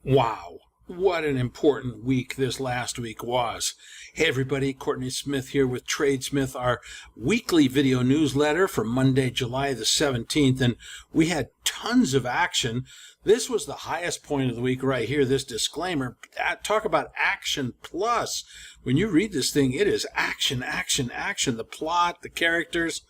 Wow, what an important week this last week was. Hey everybody, Courtney Smith here with TradeSmith, our weekly video newsletter for Monday, July the 17th, and we had tons of action. This was the highest point of the week right here, this disclaimer. Talk about action plus. When you read this thing, it is action, action, action. The plot, the characters,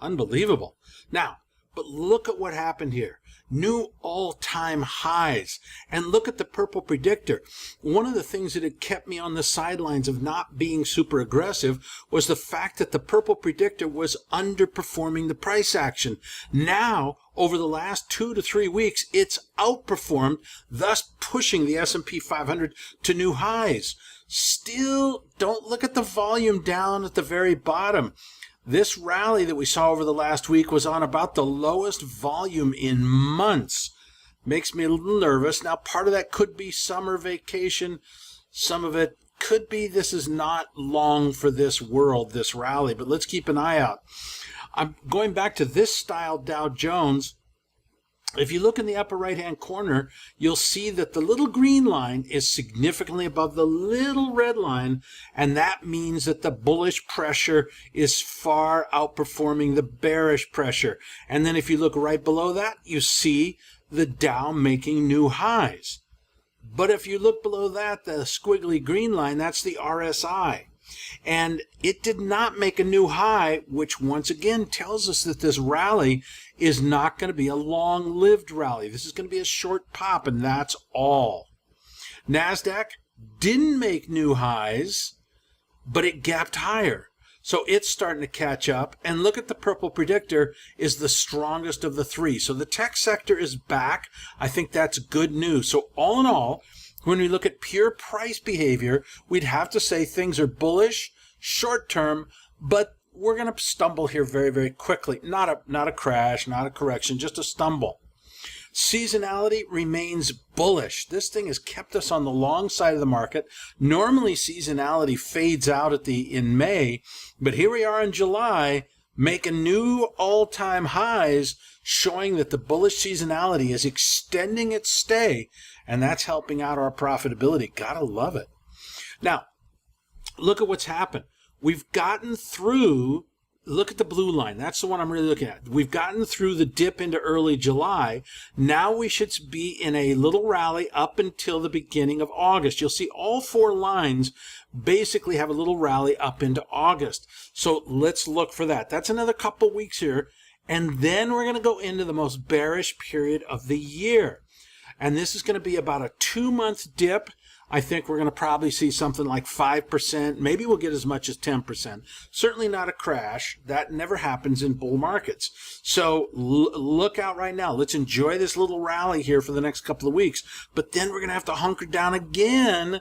unbelievable. Now, but look at what happened here. New all-time highs. And look at the purple predictor. One of the things that had kept me on the sidelines of not being super aggressive was the fact that the purple predictor was underperforming the price action. Now, over the last 2 to 3 weeks, it's outperformed, thus pushing the S&P 500 to new highs. Still, don't look at the volume down at the very bottom. This rally that we saw over the last week was on about the lowest volume in months. Makes me a little nervous. Now, part of that could be summer vacation. Some of it could be this is not long for this world, this rally, but let's keep an eye out. I'm going back to this style Dow Jones. If you look in the upper right-hand corner, you'll see that the little green line is significantly above the little red line, and that means that the bullish pressure is far outperforming the bearish pressure. And then if you look right below that, you see the Dow making new highs. But if you look below that, the squiggly green line, that's the RSI. And it did not make a new high, which once again tells us that this rally is not going to be a long-lived rally. This is going to be a short pop, and that's all. NASDAQ didn't make new highs, but it gapped higher. So it's starting to catch up. And look at the purple predictor is the strongest of the three. So the tech sector is back. I think that's good news. So all in all, when we look at pure price behavior, we'd have to say things are bullish, short-term, but we're going to stumble here very, very quickly. Not a crash, not a correction, just a stumble. Seasonality remains bullish. This thing has kept us on the long side of the market. Normally, seasonality fades out in May, but here we are in July, making new all-time highs, showing that the bullish seasonality is extending its stay, and that's helping out our profitability. Gotta love it. Now, look at what's happened. We've gotten through, look at the blue line. That's the one I'm really looking at. We've gotten through the dip into early July. Now we should be in a little rally up until the beginning of August. You'll see all four lines basically have a little rally up into August. So let's look for that. That's another couple weeks here. And then we're going to go into the most bearish period of the year. And this is going to be about a 2-month dip. I think we're going to probably see something like 5%. Maybe we'll get as much as 10%. Certainly not a crash. That never happens in bull markets. So look out right now. Let's enjoy this little rally here for the next couple of weeks. But then we're going to have to hunker down again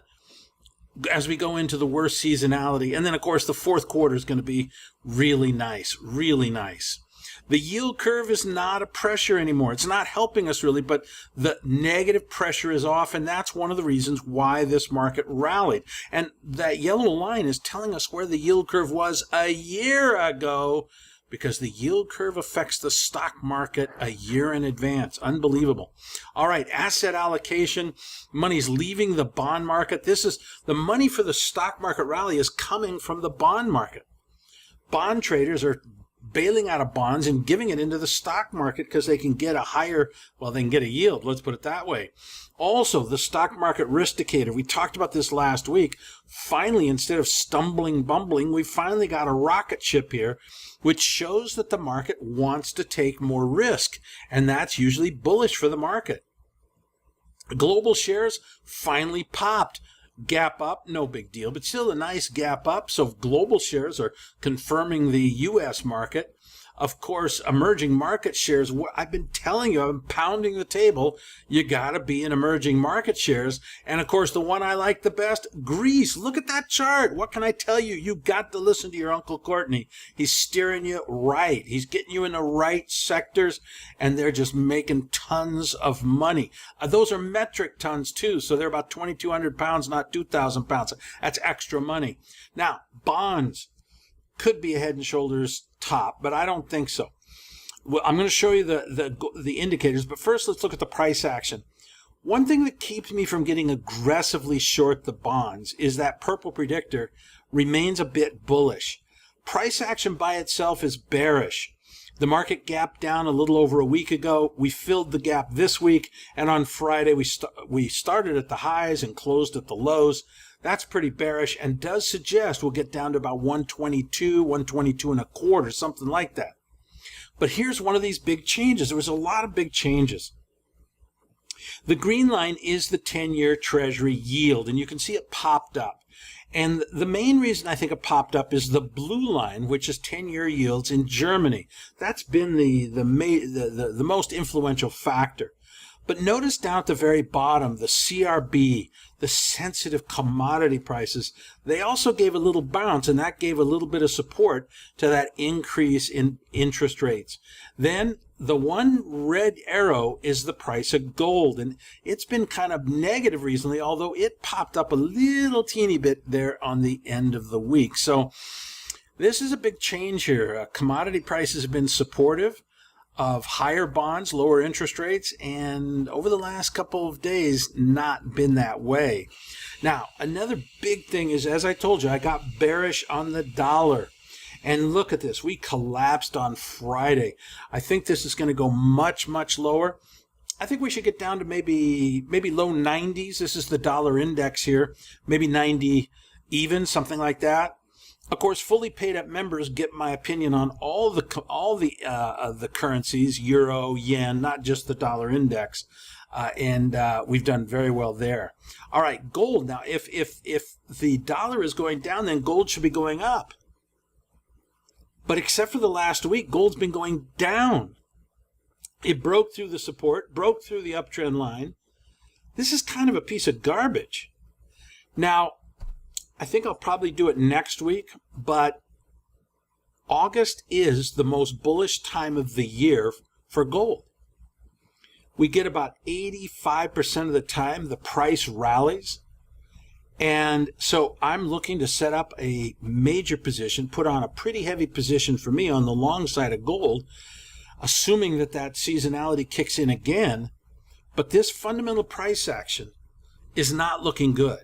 as we go into the worst seasonality. And then, of course, the fourth quarter is going to be really nice, really nice. The yield curve is not a pressure anymore. It's not helping us really, but the negative pressure is off, and that's one of the reasons why this market rallied. And that yellow line is telling us where the yield curve was a year ago, because the yield curve affects the stock market a year in advance. Unbelievable. All right, asset allocation. Money's leaving the bond market. This is the money for the stock market rally is coming from the bond market. Bond traders are bailing out of bonds and giving it into the stock market because they can get a higher, well, they can get a yield, let's put it that way. Also, the stock market risk indicator, we talked about this last week. Finally, instead of bumbling, we finally got a rocket ship here, which shows that the market wants to take more risk, and that's usually bullish for the market. Global shares finally popped. Gap up, no big deal, but still a nice gap up. So global shares are confirming the U.S. market. Of course, emerging market shares, I've been telling you, I'm pounding the table, you got to be in emerging market shares. And of course, the one I like the best, Greece. Look at that chart. What can I tell you? You got to listen to your Uncle Courtney. He's steering you right. He's getting you in the right sectors, and they're just making tons of money. Those are metric tons too, so they're about 2,200 pounds, not 2,000 pounds. That's extra money. Now, bonds could be a Head and Shoulders top, but I don't think so. Well, I'm going to show you the indicators, but first let's look at the price action. One thing that keeps me from getting aggressively short the bonds is that purple predictor remains a bit bullish. Price action by itself is bearish. The market gapped down a little over a week ago. We filled the gap this week, and on Friday we started at the highs and closed at the lows. That's pretty bearish and does suggest we'll get down to about 122, 122 and a quarter, something like that. But here's one of these big changes. There was a lot of big changes. The green line is the 10-year Treasury yield, and you can see it popped up. And the main reason I think it popped up is the blue line, which is 10-year yields in Germany. That's been the most influential factor. But notice down at the very bottom, the CRB, the sensitive commodity prices, they also gave a little bounce, and that gave a little bit of support to that increase in interest rates. Then the one red arrow is the price of gold, and it's been kind of negative recently, although it popped up a little teeny bit there on the end of the week. So this is a big change here. Commodity prices have been supportive of higher bonds, lower interest rates, and over the last couple of days, not been that way. Now, another big thing is, as I told you, I got bearish on the dollar. And look at this. We collapsed on Friday. I think this is going to go much, much lower. I think we should get down to maybe low 90s. This is the dollar index here. Maybe 90 even, something like that. Of course, fully paid up members get my opinion on all the currencies, euro, yen, not just the dollar index, and we've done very well there. All right, gold. Now, if the dollar is going down, then gold should be going up. But except for the last week, gold's been going down. It broke through the support, broke through the uptrend line. This is kind of a piece of garbage. Now, I think I'll probably do it next week, but August is the most bullish time of the year for gold. We get about 85% of the time the price rallies. And so I'm looking to set up a major position, put on a pretty heavy position for me on the long side of gold, assuming that seasonality kicks in again. But this fundamental price action is not looking good.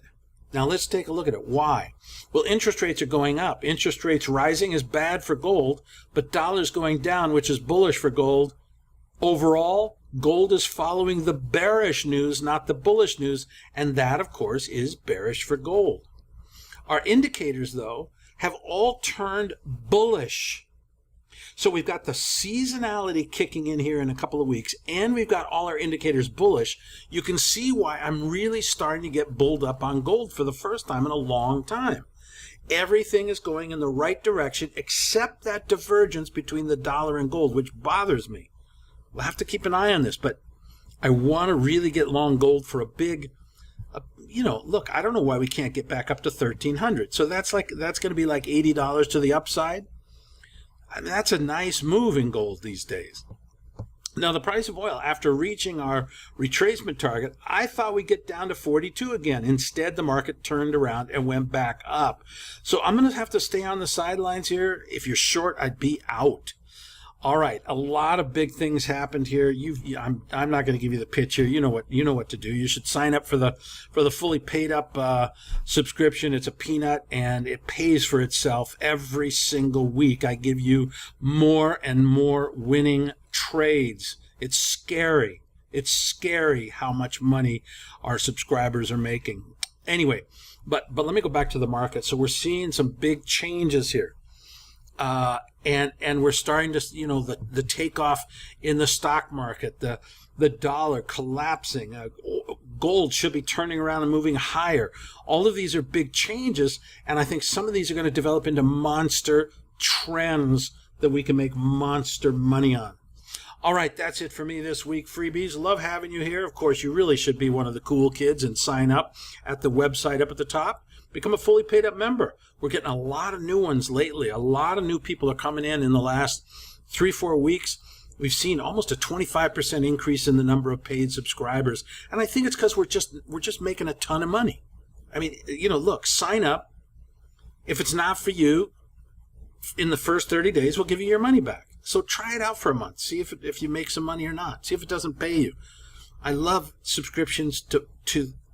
Now let's take a look at it. Why? Well, interest rates are going up. Interest rates rising is bad for gold, but dollars going down, which is bullish for gold. Overall, gold is following the bearish news, not the bullish news, and that, of course, is bearish for gold. Our indicators, though, have all turned bullish. So we've got the seasonality kicking in here in a couple of weeks, and we've got all our indicators bullish. You can see why I'm really starting to get bulled up on gold for the first time in a long time. Everything is going in the right direction except that divergence between the dollar and gold, which bothers me. We'll have to keep an eye on this, but I want to really get long gold for a big, look, I don't know why we can't get back up to 1,300. So that's going to be like $80 to the upside. I mean, that's a nice move in gold these days. Now, the price of oil, after reaching our retracement target, I thought we'd get down to 42 again. Instead, the market turned around and went back up. So I'm going to have to stay on the sidelines here. If you're short, I'd be out. All right, a lot of big things happened here. I'm not going to give you the pitch here. You know what to do. You should sign up for the fully paid up subscription. It's a peanut, and it pays for itself every single week. I give you more and more winning trades. It's scary. It's scary how much money our subscribers are making. Anyway, but let me go back to the market. So we're seeing some big changes here. And we're starting to, the takeoff in the stock market, the dollar collapsing, gold should be turning around and moving higher. All of these are big changes, and I think some of these are going to develop into monster trends that we can make monster money on. All right, that's it for me this week, freebies. Love having you here. Of course, you really should be one of the cool kids and sign up at the website up at the top. Become a fully paid up member. We're getting a lot of new ones lately. A lot of new people are coming in the last 3-4 weeks. We've seen almost a 25% increase in the number of paid subscribers. And I think it's because we're just making a ton of money. I mean, look, sign up. If it's not for you, in the first 30 days, we'll give you your money back. So try it out for a month. See if you make some money or not. See if it doesn't pay you. I love subscriptions to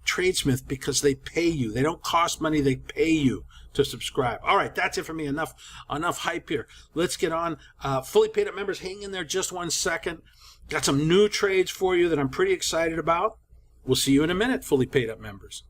TradeSmith because they pay you. They don't cost money. They pay you to subscribe. All right, that's it for me. Enough hype here. Let's get on. Fully paid up members, hang in there just 1 second. Got some new trades for you that I'm pretty excited about. We'll see you in a minute, fully paid up members.